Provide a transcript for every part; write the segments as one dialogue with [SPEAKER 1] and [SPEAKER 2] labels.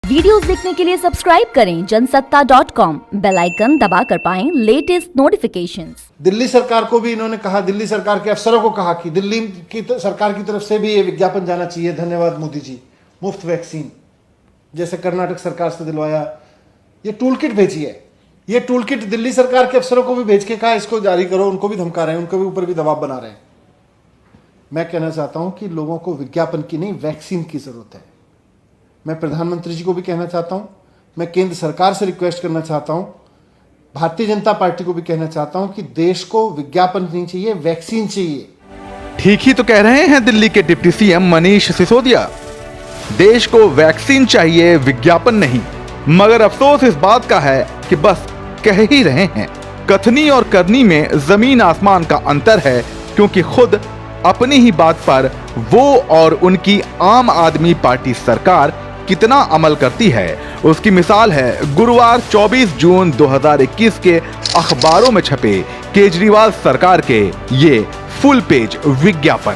[SPEAKER 1] Videos देखने के लिए सब्सक्राइब करें जनसत्ता.com, बेल आइकन दबाकर पाएं लेटेस्ट नोटिफिकेशंस।
[SPEAKER 2] दिल्ली सरकार को भी इन्होंने कहा, दिल्ली सरकार के अफसरों को कहा कि दिल्ली की सरकार की तरफ से भी ये विज्ञापन जाना चाहिए, धन्यवाद मोदी जी, मुफ्त वैक्सीन जैसे कर्नाटक सरकार से दिलवाया। ये टूल किट भेजी है, ये टूल किट दिल्ली सरकार के अफसरों को भी भेज के कहा इसको जारी करो, उनको भी धमका रहे हैं, उनके भी ऊपर भी दबाव बना रहे हैं। मैं कहना चाहता हूं कि लोगों को विज्ञापन की नहीं, वैक्सीन की जरूरत है। मैं प्रधानमंत्री जी को भी कहना चाहता हूं, मैं केंद्र सरकार से रिक्वेस्ट करना चाहता हूं, भारतीय जनता पार्टी को भी कहना चाहता हूं कि देश को विज्ञापन नहीं चाहिए, वैक्सीन चाहिए।
[SPEAKER 3] ठीक ही तो कह रहे हैं दिल्ली के डिप्टी सीएम मनीष सिसोदिया। देश को वैक्सीन चाहिए, विज्ञापन नहीं। मगर अफसोस इस बात का है कि बस कह ही रहे हैं। कथनी और करनी में जमीन आसमान का अंतर है, क्योंकि खुद अपनी ही बात पर वो और उनकी आम आदमी पार्टी सरकार कितना अमल करती है, उसकी मिसाल है गुरुवार 24 जून 2021 के अखबारों में छपे केजरीवाल सरकार के ये फुल पेज विज्ञापन।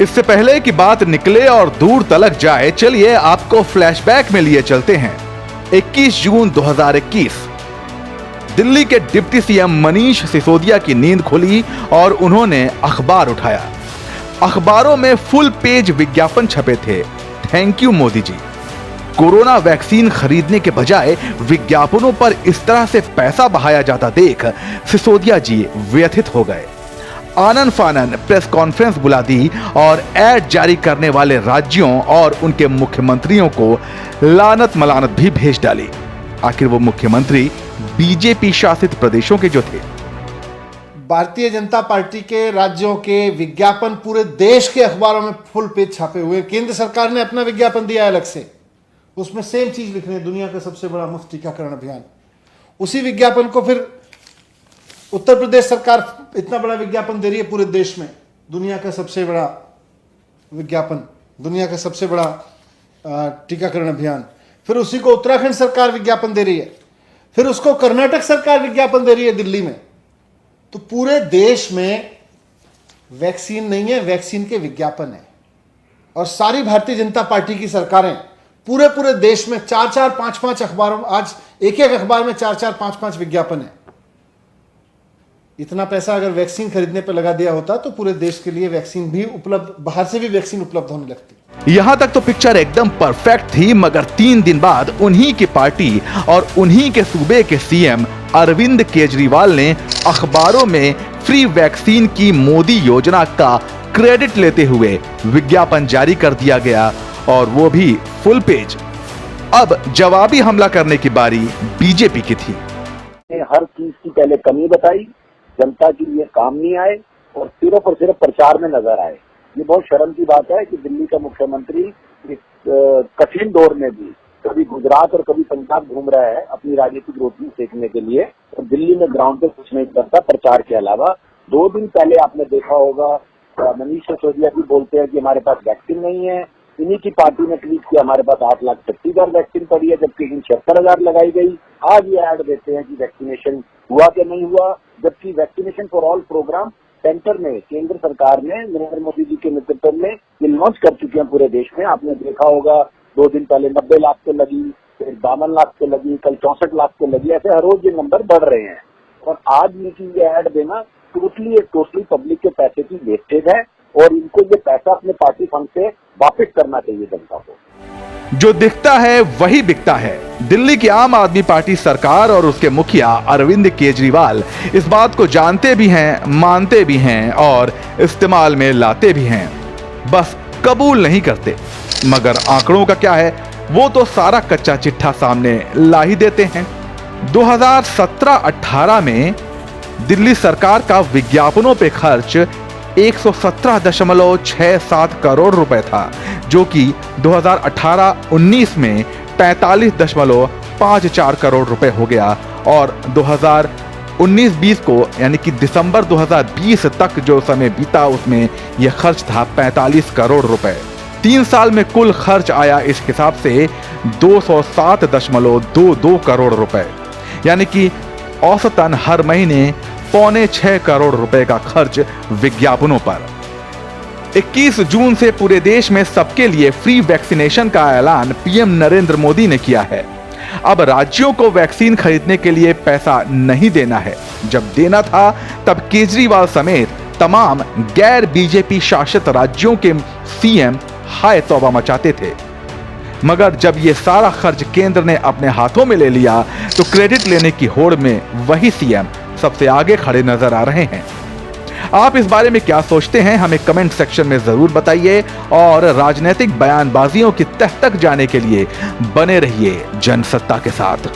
[SPEAKER 3] इससे पहले कि बात निकले और दूर तलक जाए, चलिए आपको फ्लैशबैक में लिए चलते हैं। 21 जून 2021 दिल्ली के डिप्टी सीएम मनीष सिसोदिया की नींद खुली और उन्होंने अखबार उठाया। अखबारों में फुल पेज विज्ञापन छपे थे, thank you Modi ji. Corona vaccine खरीदने के बजाय विज्ञापनों पर इस तरह से पैसा बहाया जाता देख सिसोदिया जी व्यथित हो गए। आनन फानन प्रेस कॉन्फ्रेंस बुला दी और एड जारी करने वाले राज्यों और उनके मुख्यमंत्रियों को लानत मलानत भी भेज डाली। आखिर वो मुख्यमंत्री बीजेपी शासित प्रदेशों के जो थे।
[SPEAKER 2] भारतीय जनता पार्टी के राज्यों के विज्ञापन पूरे देश के अखबारों में फुल पेज छापे हुए। केंद्र सरकार ने अपना विज्ञापन दिया अलग से, उसमें सेम चीज लिख रहे हैं, दुनिया का सबसे बड़ा मुफ्त टीकाकरण अभियान। उसी विज्ञापन को फिर उत्तर प्रदेश सरकार इतना बड़ा विज्ञापन दे रही है पूरे देश में, दुनिया का सबसे बड़ा विज्ञापन, दुनिया का सबसे बड़ा टीकाकरण अभियान। फिर उसी को उत्तराखंड सरकार विज्ञापन दे रही है, फिर उसको कर्नाटक सरकार विज्ञापन दे रही है दिल्ली में। तो पूरे देश में वैक्सीन नहीं है, वैक्सीन के विज्ञापन है। और सारी भारतीय जनता पार्टी की सरकारें पूरे देश में 4-4, 5-5 अखबारों, आज एक अखबार में 4-4, 5-5 विज्ञापन है। इतना पैसा अगर वैक्सीन खरीदने पर लगा दिया होता तो पूरे देश के लिए वैक्सीन भी उपलब्ध, बाहर से भी वैक्सीन उपलब्ध होने लगती।
[SPEAKER 3] यहां तक तो पिक्चर एकदम परफेक्ट थी, मगर 3 दिन बाद उन्हीं की पार्टी और उन्हीं के सूबे के सीएम अरविंद केजरीवाल ने अखबारों में फ्री वैक्सीन की मोदी योजना का क्रेडिट लेते हुए विज्ञापन जारी कर दिया गया, और वो भी फुल पेज। अब जवाबी हमला करने की बारी बीजेपी की थी।
[SPEAKER 4] हर चीज की पहले कमी बताई, जनता के लिए काम नहीं आए और सिर्फ प्रचार में नजर आए। ये बहुत शर्म की बात है कि दिल्ली का मुख्यमंत्री इस कठिन दौर में भी कभी गुजरात और कभी पंजाब घूम रहा है अपनी राजनीतिक रोटी सेकने के लिए, और दिल्ली में ग्राउंड पे कुछ नहीं करता प्रचार के अलावा। 2 दिन पहले आपने देखा होगा मनीष सिसोदिया भी बोलते हैं कि हमारे पास वैक्सीन नहीं है। इन्हीं की पार्टी ने ट्वीट किया हमारे पास 8,36,000 वैक्सीन पड़ी है, जबकि 76,000 लगाई गई। आज ये ऐड देते हैं कि वैक्सीनेशन हुआ कि नहीं हुआ, जबकि vaccination for all programme centre में केंद्र सरकार ने नरेंद्र मोदी जी के नेतृत्व में ये लॉन्च कर चुके हैं पूरे देश में। आपने देखा होगा 2 दिन पहले 90 लाख को लगी, फिर 52 लाख को लगी, कल 64 लाख को लगी। ऐसे हर रोज ये नंबर बढ़ रहे हैं। और आज इनकी ये ऐड देना टोटली पब्लिक के पैसे की वेस्टेज है, और इनको ये पैसा अपने पार्टी फंड से वापस करना चाहिए जनता को।
[SPEAKER 3] जो दिखता है वही बिकता है। दिल्ली की आम आदमी पार्टी सरकार और उसके मुखिया अरविंद केजरीवाल इस बात को जानते भी हैं, मानते भी हैं और इस्तेमाल में लाते भी हैं, बस कबूल नहीं करते। मगर आंकड़ों का क्या है, वो तो सारा कच्चा चिट्ठा सामने ला ही देते हैं। 2017-18 में दिल्ली सरकार का विज्ञापनों पे खर्च 117.67 करोड़ रुपए था, जो कि 2018-19 में 45.54 करोड़ रुपए हो गया, और 2019-20 को यानी कि दिसंबर 2020 तक जो समय बीता उसमें यह खर्च था 45 करोड़ रुपए। 3 साल में कुल खर्च आया इस हिसाब से 207.22 करोड़ रुपए, यानी कि औसतन हर महीने 6.25 करोड़ रुपए का खर्च विज्ञापनों पर। 21 जून से पूरे देश में सबके लिए फ्री वैक्सीनेशन का ऐलान पीएम नरेंद्र मोदी ने किया है। अब राज्यों को वैक्सीन खरीदने के लिए पैसा नहीं देना है। जब देना था तब केजरीवाल समेत तमाम गैर बीजेपी शासित राज्यों के सीएम हाय तौबा मचाते थे, मगर जब ये सारा खर्च केंद्र ने अपने हाथों में ले लिया तो क्रेडिट लेने की होड़ में वही सीएम सबसे आगे खड़े नजर आ रहे हैं। आप इस बारे में क्या सोचते हैं, हमें कमेंट सेक्शन में जरूर बताइए और राजनीतिक बयानबाजियों की तह तक जाने के लिए बने रहिए जनसत्ता के साथ।